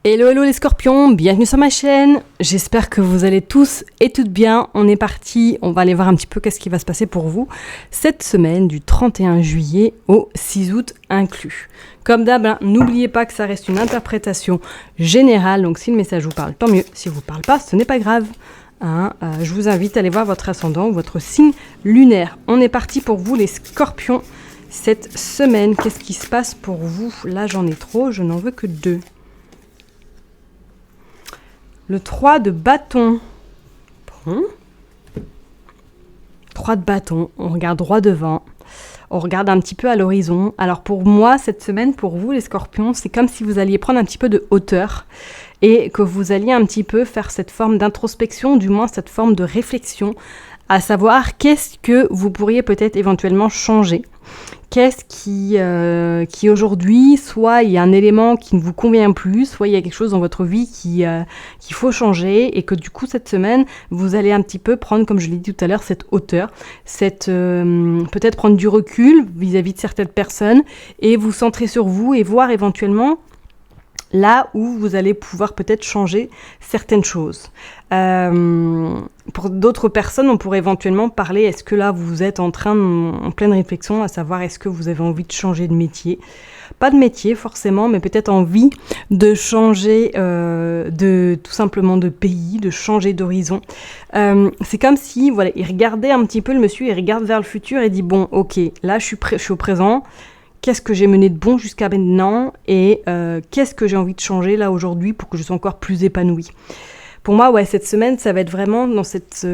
Hello hello les scorpions, bienvenue sur ma chaîne. J'espère que vous allez tous et toutes bien. On est parti, on va aller voir un petit peu qu'est-ce qui va se passer pour vous cette semaine du 31 juillet au 6 août inclus. Comme d'hab, n'oubliez pas que ça reste une interprétation générale, donc si le message vous parle, tant mieux. Si vous parle pas, ce n'est pas grave. Je vous invite à aller voir votre ascendant ou votre signe lunaire. On est parti pour vous les scorpions cette semaine. Qu'est-ce qui se passe pour vous? Là j'en ai trop, je n'en veux que 2. Le 3 de bâton. Bon. 3 de bâton. On regarde droit devant. On regarde un petit peu à l'horizon. Alors pour moi, cette semaine, pour vous les scorpions, c'est comme si vous alliez prendre un petit peu de hauteur et que vous alliez un petit peu faire cette forme d'introspection, du moins cette forme de réflexion, à savoir qu'est-ce que vous pourriez peut-être éventuellement changer. Qu'est-ce qui aujourd'hui, soit il y a un élément qui ne vous convient plus, soit il y a quelque chose dans votre vie qu'il faut changer et que du coup cette semaine, vous allez un petit peu prendre, comme je l'ai dit tout à l'heure, cette hauteur, peut-être prendre du recul vis-à-vis de certaines personnes et vous centrer sur vous et voir éventuellement là où vous allez pouvoir peut-être changer certaines choses. Pour d'autres personnes, on pourrait éventuellement parler, est-ce que là vous êtes en pleine réflexion, à savoir est-ce que vous avez envie de changer de métier? Pas de métier forcément, mais peut-être envie de changer tout simplement de pays, de changer d'horizon. C'est comme si, voilà, il regardait un petit peu, le monsieur, il regarde vers le futur et dit, bon, ok, là je suis au présent. Qu'est-ce que j'ai mené de bon jusqu'à maintenant et qu'est-ce que j'ai envie de changer là aujourd'hui pour que je sois encore plus épanouie. Pour moi, ouais, cette semaine, ça va être vraiment dans cette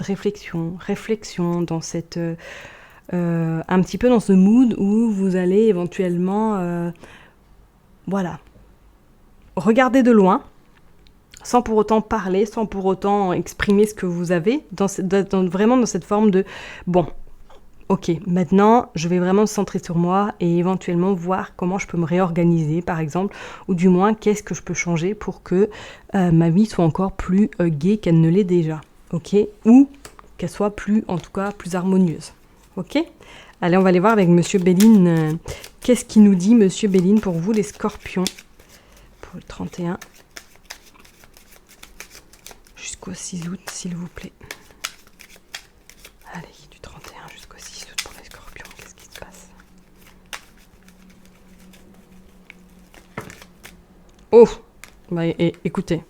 réflexion, dans cette un petit peu dans ce mood où vous allez éventuellement, regarder de loin, sans pour autant parler, sans pour autant exprimer ce que vous avez, vraiment dans cette forme de bon. Ok, maintenant, je vais vraiment me centrer sur moi et éventuellement voir comment je peux me réorganiser, par exemple, ou du moins, qu'est-ce que je peux changer pour que ma vie soit encore plus gaie qu'elle ne l'est déjà, ok? Ou qu'elle soit plus, en tout cas, plus harmonieuse, ok? Allez, on va aller voir avec Monsieur Béline. Qu'est-ce qu'il nous dit, Monsieur Béline, pour vous, les scorpions, pour le 31 jusqu'au 6 août, s'il vous plaît. Allez. 31 jusqu'au 6 août pour les scorpions, qu'est-ce qui se passe? Oh, écoutez,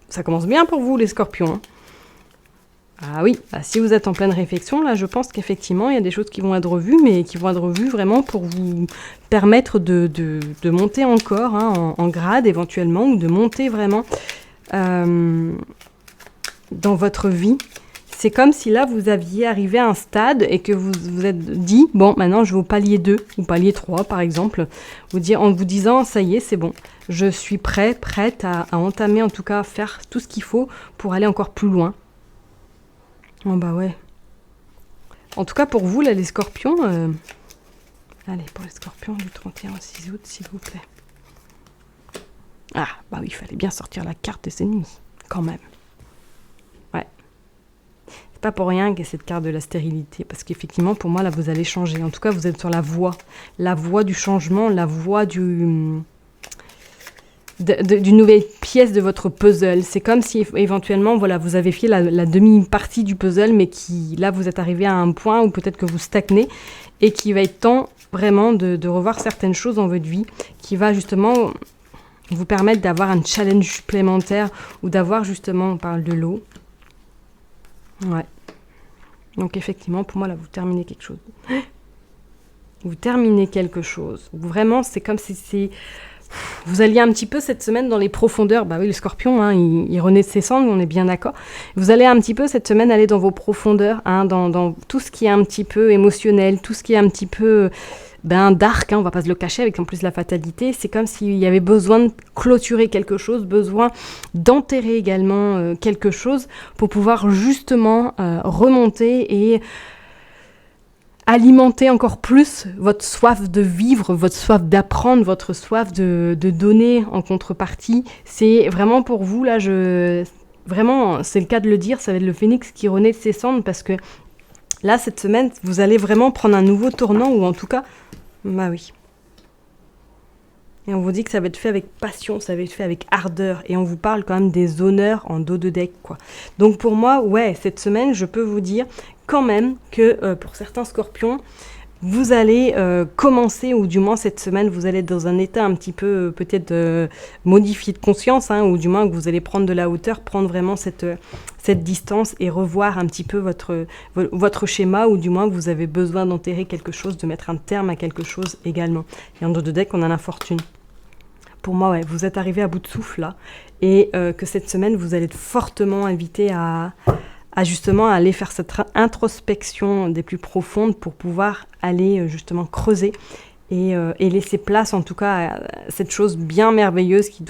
ça commence bien pour vous les scorpions. Hein. Ah oui, si vous êtes en pleine réflexion, là je pense qu'effectivement il y a des choses qui vont être revues, mais qui vont être revues vraiment pour vous permettre de monter encore en grade éventuellement, ou de monter vraiment dans votre vie. C'est comme si là, vous aviez arrivé à un stade et que vous vous êtes dit, bon, maintenant, je vais au palier 2 ou palier 3, par exemple, en vous disant, ça y est, c'est bon, je suis prête à entamer, en tout cas, à faire tout ce qu'il faut pour aller encore plus loin. Oh bah ouais. En tout cas, pour vous, là, les scorpions, allez, pour les scorpions du 31 au 6 août, s'il vous plaît. Ah, bah oui, il fallait bien sortir la carte des ennemis, quand même. Pas pour rien qu'il y a cette carte de la stérilité, parce qu'effectivement, pour moi, là, vous allez changer. En tout cas, vous êtes sur la voie du changement, la voie d'une nouvelle pièce de votre puzzle. C'est comme si, éventuellement, voilà, vous avez fait la demi-partie du puzzle, mais là, vous êtes arrivé à un point où peut-être que vous stagnez, et qu'il va être temps, vraiment, de revoir certaines choses dans votre vie, qui va, justement, vous permettre d'avoir un challenge supplémentaire, ou d'avoir, justement, on parle de l'eau. Ouais. Donc effectivement, pour moi, là, vous terminez quelque chose. Vous terminez quelque chose. Vraiment, c'est comme si vous alliez un petit peu cette semaine dans les profondeurs. Bah oui, le scorpion, il renaît de ses cendres, on est bien d'accord. Vous allez un petit peu cette semaine aller dans vos profondeurs, dans tout ce qui est un petit peu émotionnel, tout ce qui est un petit peu... dark, on va pas se le cacher, avec en plus la fatalité, c'est comme s'il y avait besoin de clôturer quelque chose, besoin d'enterrer également quelque chose pour pouvoir justement remonter et alimenter encore plus votre soif de vivre, votre soif d'apprendre, votre soif de donner en contrepartie. C'est vraiment pour vous, là, vraiment, c'est le cas de le dire, ça va être le phénix qui renaît de ses cendres, parce que là, cette semaine, vous allez vraiment prendre un nouveau tournant, ou en tout cas, bah oui. Et on vous dit que ça va être fait avec passion, ça va être fait avec ardeur. Et on vous parle quand même des honneurs en dos de deck, quoi. Donc pour moi, ouais, cette semaine, je peux vous dire quand même que pour certains scorpions, vous allez commencer, ou du moins cette semaine, vous allez être dans un état un petit peu peut-être modifié de conscience, hein, ou du moins que vous allez prendre de la hauteur, prendre vraiment cette distance et revoir un petit peu votre schéma, ou du moins que vous avez besoin d'enterrer quelque chose, de mettre un terme à quelque chose également. Et en dos de deck, on a l'infortune. Pour moi, ouais, vous êtes arrivé à bout de souffle là, et que cette semaine, vous allez être fortement invité à justement aller faire cette introspection des plus profondes pour pouvoir aller justement creuser et laisser place en tout cas à cette chose bien merveilleuse qui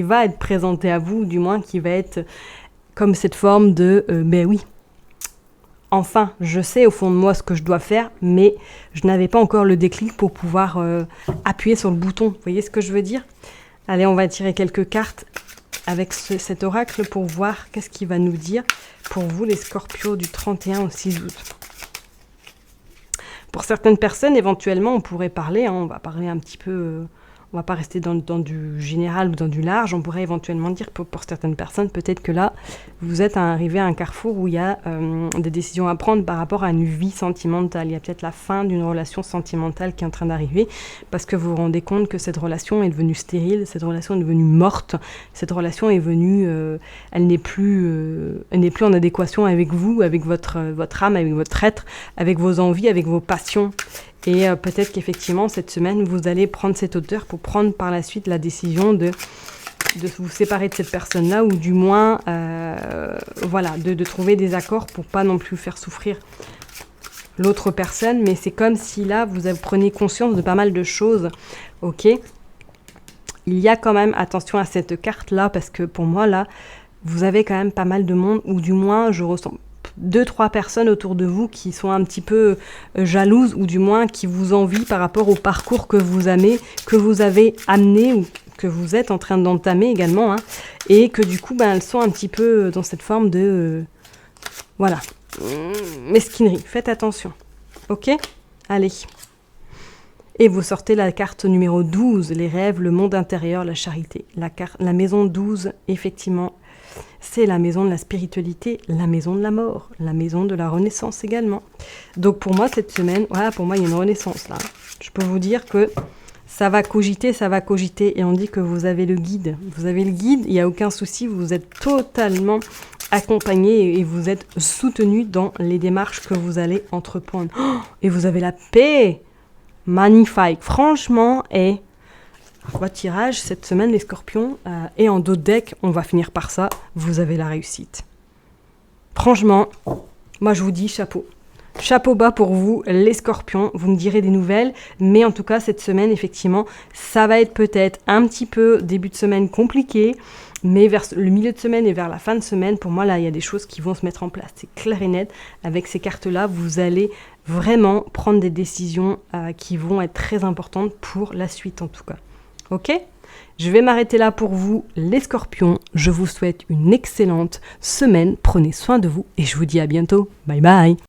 va être présentée à vous, ou du moins qui va être comme cette forme de ben oui, enfin je sais au fond de moi ce que je dois faire, mais je n'avais pas encore le déclic pour pouvoir appuyer sur le bouton. Vous voyez ce que je veux dire? Allez, on va tirer quelques cartes avec cet oracle pour voir qu'est-ce qu'il va nous dire pour vous les Scorpios du 31 au 6 août. Pour certaines personnes, éventuellement, on pourrait parler, hein, on va parler un petit peu, on va pas rester dans du général ou dans du large, on pourrait éventuellement dire pour certaines personnes, peut-être que là, vous êtes arrivé à un carrefour où il y a des décisions à prendre par rapport à une vie sentimentale. Il y a peut-être la fin d'une relation sentimentale qui est en train d'arriver, parce que vous vous rendez compte que cette relation est devenue stérile, cette relation est devenue morte, cette relation est venue, elle n'est plus en adéquation avec vous, avec votre âme, avec votre être, avec vos envies, avec vos passions. Et peut-être qu'effectivement, cette semaine, vous allez prendre cette hauteur pour prendre par la suite la décision de vous séparer de cette personne-là, ou du moins, voilà, de trouver des accords pour pas non plus faire souffrir l'autre personne. Mais c'est comme si là, vous prenez conscience de pas mal de choses, ok? Il y a quand même, attention à cette carte-là, parce que pour moi, là, vous avez quand même pas mal de monde, ou du moins, je ressens 2-3 personnes autour de vous qui sont un petit peu jalouses, ou du moins qui vous envient par rapport au parcours que vous avez amené, ou que vous êtes en train d'entamer également, hein, et que du coup, elles sont un petit peu dans cette forme de voilà, mesquinerie. Faites attention, ok? Allez. Et vous sortez la carte numéro 12, les rêves, le monde intérieur, la charité. La maison 12, effectivement, c'est la maison de la spiritualité, la maison de la mort, la maison de la renaissance également. Donc pour moi, cette semaine, voilà, pour moi, il y a une renaissance là. Je peux vous dire que ça va cogiter, et on dit que vous avez le guide. Vous avez le guide, il n'y a aucun souci, vous êtes totalement accompagné et vous êtes soutenu dans les démarches que vous allez entreprendre. Oh, et vous avez la paix. Magnifique, franchement, et votre tirage cette semaine, les Scorpions, et en dos de deck, on va finir par ça, vous avez la réussite. Franchement, moi je vous dis chapeau. Chapeau bas pour vous, les Scorpions, vous me direz des nouvelles, mais en tout cas, cette semaine, effectivement, ça va être peut-être un petit peu début de semaine compliqué, mais vers le milieu de semaine et vers la fin de semaine, pour moi, là, il y a des choses qui vont se mettre en place. C'est clair et net. Avec ces cartes-là, vous allez vraiment prendre des décisions qui vont être très importantes pour la suite, en tout cas. Ok ? Je vais m'arrêter là pour vous, les Scorpions. Je vous souhaite une excellente semaine. Prenez soin de vous et je vous dis à bientôt. Bye bye.